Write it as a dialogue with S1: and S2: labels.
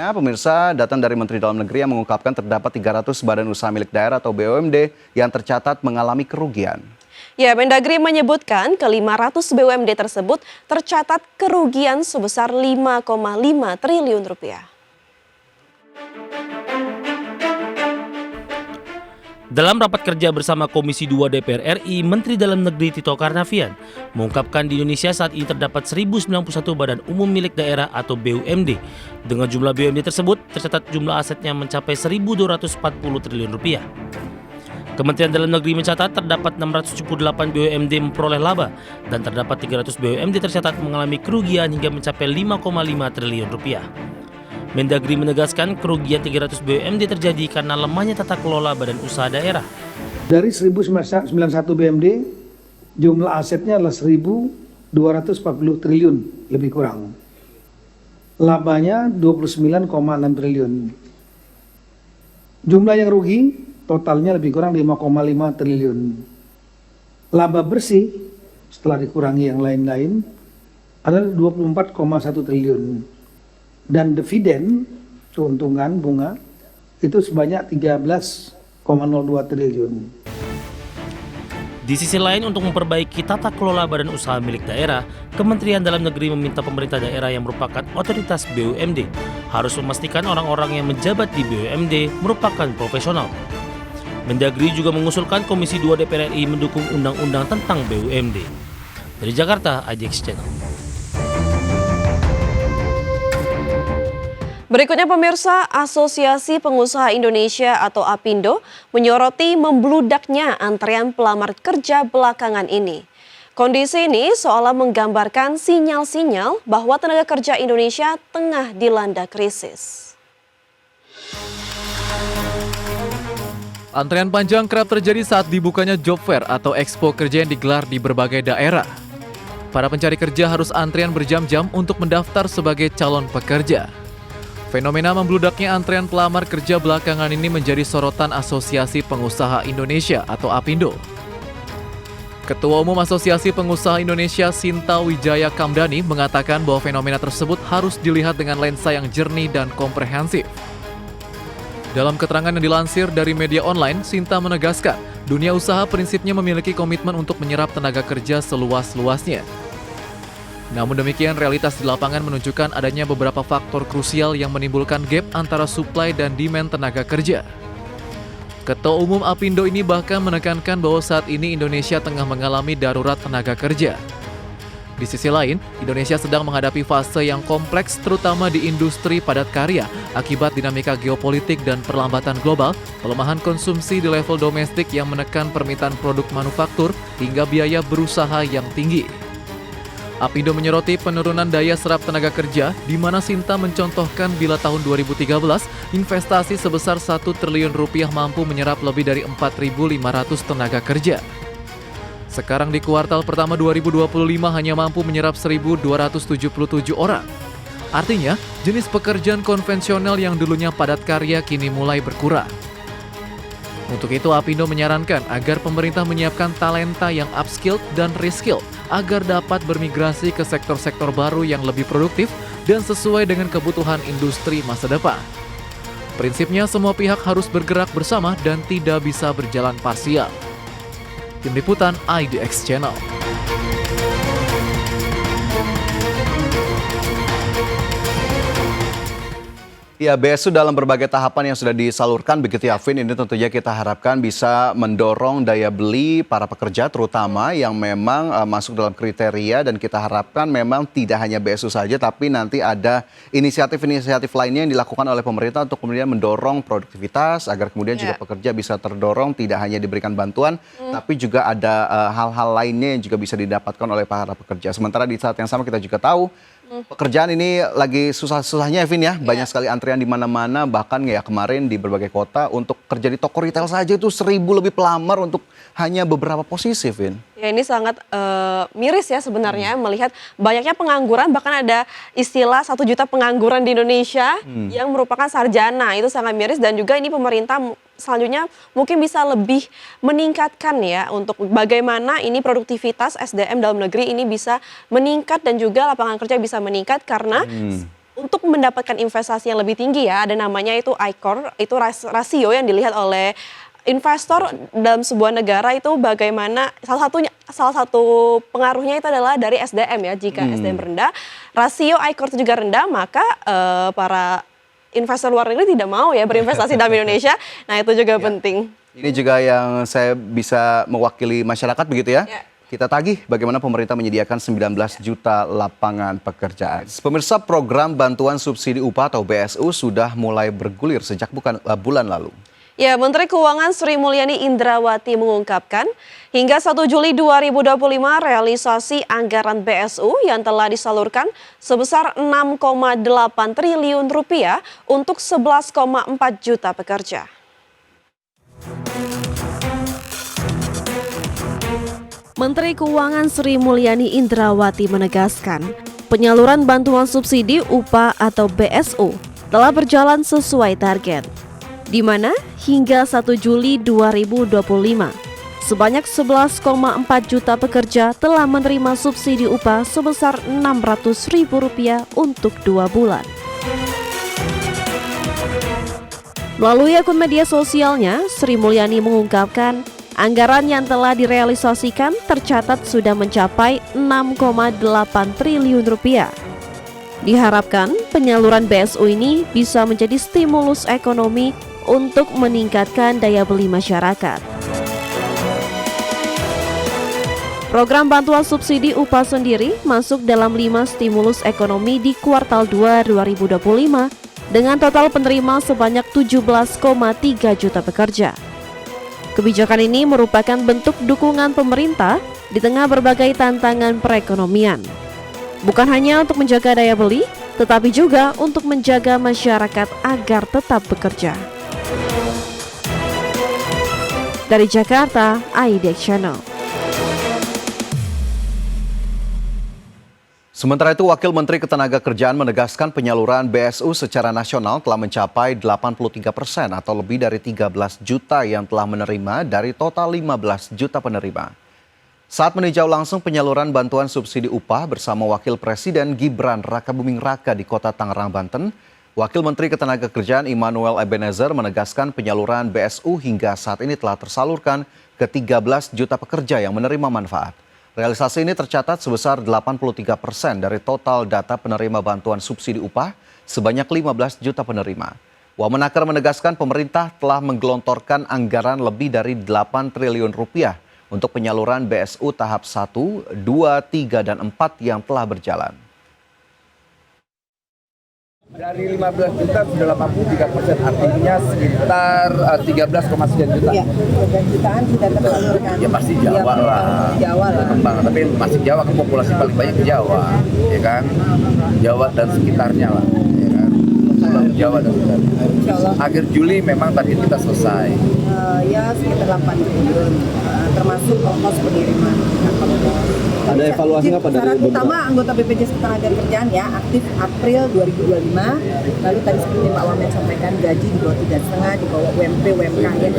S1: Ya, pemirsa, data dari Menteri Dalam Negeri yang mengungkapkan terdapat 300 badan usaha milik daerah atau BUMD yang tercatat mengalami kerugian.
S2: Ya, Mendagri menyebutkan ke-500 BUMD tersebut tercatat kerugian sebesar 5,5 triliun rupiah.
S3: Dalam rapat kerja bersama Komisi 2 DPR RI, Menteri Dalam Negeri Tito Karnavian mengungkapkan di Indonesia saat ini terdapat 1091 badan umum milik daerah atau BUMD. Dengan jumlah BUMD tersebut, tercatat jumlah asetnya mencapai 1.240 triliun rupiah. Kementerian Dalam Negeri mencatat terdapat 678 BUMD memperoleh laba dan terdapat 300 BUMD tercatat mengalami kerugian hingga mencapai 5,5 triliun rupiah. Mendagri menegaskan kerugian 300 BUMD terjadi karena lemahnya tata kelola badan usaha daerah.
S4: Dari 1091 BUMD, jumlah asetnya adalah 1.240 triliun lebih kurang. Labanya 29,6 triliun. Jumlah yang rugi totalnya lebih kurang 5,5 triliun. Laba bersih setelah dikurangi yang lain-lain adalah 24,1 triliun. Dan dividen, keuntungan bunga, itu sebanyak 13,02 triliun.
S3: Di sisi lain, untuk memperbaiki tata kelola badan usaha milik daerah, Kementerian Dalam Negeri meminta pemerintah daerah yang merupakan otoritas BUMD harus memastikan orang-orang yang menjabat di BUMD merupakan profesional. Mendagri juga mengusulkan Komisi 2 DPR RI mendukung undang-undang tentang BUMD. Dari Jakarta, IDX Channel.
S2: Berikutnya pemirsa, Asosiasi Pengusaha Indonesia atau APindo menyoroti membludaknya antrean pelamar kerja belakangan ini. Kondisi ini seolah menggambarkan sinyal-sinyal bahwa tenaga kerja Indonesia tengah dilanda krisis.
S5: Antrean panjang kerap terjadi saat dibukanya job fair atau expo kerja yang digelar di berbagai daerah. Para pencari kerja harus antrian berjam-jam untuk mendaftar sebagai calon pekerja. Fenomena membludaknya antrean pelamar kerja belakangan ini menjadi sorotan Asosiasi Pengusaha Indonesia atau APindo. Ketua Umum Asosiasi Pengusaha Indonesia Sinta Wijaya Kamdani mengatakan bahwa fenomena tersebut harus dilihat dengan lensa yang jernih dan komprehensif. Dalam keterangan yang dilansir dari media online, Sinta menegaskan dunia usaha prinsipnya memiliki komitmen untuk menyerap tenaga kerja seluas-luasnya. Namun demikian, realitas di lapangan menunjukkan adanya beberapa faktor krusial yang menimbulkan gap antara supply dan demand tenaga kerja. Ketua Umum APindo ini bahkan menekankan bahwa saat ini Indonesia tengah mengalami darurat tenaga kerja. Di sisi lain, Indonesia sedang menghadapi fase yang kompleks terutama di industri padat karya akibat dinamika geopolitik dan perlambatan global, pelemahan konsumsi di level domestik yang menekan permintaan produk manufaktur hingga biaya berusaha yang tinggi. APindo menyoroti penurunan daya serap tenaga kerja, di mana Sinta mencontohkan bila tahun 2013 investasi sebesar 1 triliun rupiah mampu menyerap lebih dari 4.500 tenaga kerja. Sekarang di kuartal pertama 2025 hanya mampu menyerap 1.277 orang. Artinya, jenis pekerjaan konvensional yang dulunya padat karya kini mulai berkurang. Untuk itu, APindo menyarankan agar pemerintah menyiapkan talenta yang upskilled dan reskilled agar dapat bermigrasi ke sektor-sektor baru yang lebih produktif dan sesuai dengan kebutuhan industri masa depan. Prinsipnya, semua pihak harus bergerak bersama dan tidak bisa berjalan parsial. Tim Liputan IDX Channel.
S1: Ya, BSU dalam berbagai tahapan yang sudah disalurkan begitu ya, Vin, ini tentunya kita harapkan bisa mendorong daya beli para pekerja terutama yang memang masuk dalam kriteria, dan kita harapkan memang tidak hanya BSU saja tapi nanti ada inisiatif-inisiatif lainnya yang dilakukan oleh pemerintah untuk kemudian mendorong produktivitas agar kemudian juga pekerja bisa terdorong, tidak hanya diberikan bantuan tapi juga ada hal-hal lainnya yang juga bisa didapatkan oleh para pekerja. Sementara di saat yang sama kita juga tahu pekerjaan ini lagi susah-susahnya, Evin ya. Banyak sekali antrian di mana-mana, bahkan ya kemarin di berbagai kota untuk kerja di toko retail saja itu 1.000 lebih pelamar untuk hanya beberapa posisi, Vin.
S2: Ya, ini sangat miris ya sebenarnya melihat banyaknya pengangguran, bahkan ada istilah 1 juta pengangguran di Indonesia yang merupakan sarjana. Itu sangat miris, dan juga ini pemerintah selanjutnya mungkin bisa lebih meningkatkan ya untuk bagaimana ini produktivitas SDM dalam negeri ini bisa meningkat dan juga lapangan kerja bisa meningkat, karena untuk mendapatkan investasi yang lebih tinggi ya, ada namanya itu ICOR, itu rasio yang dilihat oleh investor dalam sebuah negara itu bagaimana salah satu pengaruhnya itu adalah dari SDM ya. Jika SDM rendah, rasio ICOR itu juga rendah, maka para investor luar negeri tidak mau ya berinvestasi dalam Indonesia. Nah, itu juga penting.
S1: Ini juga yang saya bisa mewakili masyarakat begitu ya. Kita tagih bagaimana pemerintah menyediakan 19 juta lapangan pekerjaan. Pemirsa, program bantuan subsidi upah atau BSU sudah mulai bergulir sejak bulan lalu.
S2: Ya, Menteri Keuangan Sri Mulyani Indrawati mengungkapkan, hingga 1 Juli 2025 realisasi anggaran BSU yang telah disalurkan sebesar 6,8 triliun rupiah untuk 11,4 juta pekerja. Menteri Keuangan Sri Mulyani Indrawati menegaskan, penyaluran bantuan subsidi upah atau BSU telah berjalan sesuai target, di mana hingga 1 Juli 2025, sebanyak 11,4 juta pekerja telah menerima subsidi upah sebesar Rp600.000 untuk 2 bulan. Melalui akun media sosialnya, Sri Mulyani mengungkapkan, anggaran yang telah direalisasikan tercatat sudah mencapai 6,8 triliun rupiah. Diharapkan penyaluran BSU ini bisa menjadi stimulus ekonomi untuk meningkatkan daya beli masyarakat. Program bantuan subsidi upah sendiri masuk dalam 5 stimulus ekonomi di kuartal 2 2025 dengan total penerima sebanyak 17,3 juta pekerja. Kebijakan ini merupakan bentuk dukungan pemerintah di tengah berbagai tantangan perekonomian. Bukan hanya untuk menjaga daya beli, tetapi juga untuk menjaga masyarakat agar tetap bekerja. Dari Jakarta, IDX Channel.
S1: Sementara itu, Wakil Menteri Ketenagakerjaan menegaskan penyaluran BSU secara nasional telah mencapai 83% atau lebih dari 13 juta yang telah menerima dari total 15 juta penerima. Saat meninjau langsung penyaluran bantuan subsidi upah bersama Wakil Presiden Gibran Rakabuming Raka di Kota Tangerang, Banten, Wakil Menteri Ketenagakerjaan Immanuel Ebenezer menegaskan penyaluran BSU hingga saat ini telah tersalurkan ke 13 juta pekerja yang menerima manfaat. Realisasi ini tercatat sebesar 83% dari total data penerima bantuan subsidi upah sebanyak 15 juta penerima. Wamenaker menegaskan pemerintah telah menggelontorkan anggaran lebih dari 8 triliun rupiah untuk penyaluran BSU tahap 1, 2, 3, dan 4 yang telah berjalan.
S6: Dari 15 juta sudah 83%, artinya sekitar 13,9 juta.
S7: Ya, 13 jutaan sudah tersalurkan.
S6: Ya pasti Jawa lah.
S7: Jawa lah.
S6: Berkembang, tapi masih Jawa kan populasi paling banyak ke Jawa, ya kan? Jawa dan sekitarnya lah, ya kan? Pulau Jawa dan sekitarnya.
S7: Insyaallah.
S6: Akhir Juli memang target kita selesai.
S7: Ya sekitar 8 triliun, termasuk ongkos pengiriman.
S8: Ada evaluasi nggak pada
S7: syarat utama anggota BPJS Ketenagakerjaan ya aktif April 2025. Lalu tadi seperti Pak Wamen sampaikan gaji di bawah 3,5, di bawah UMP, UMK ya.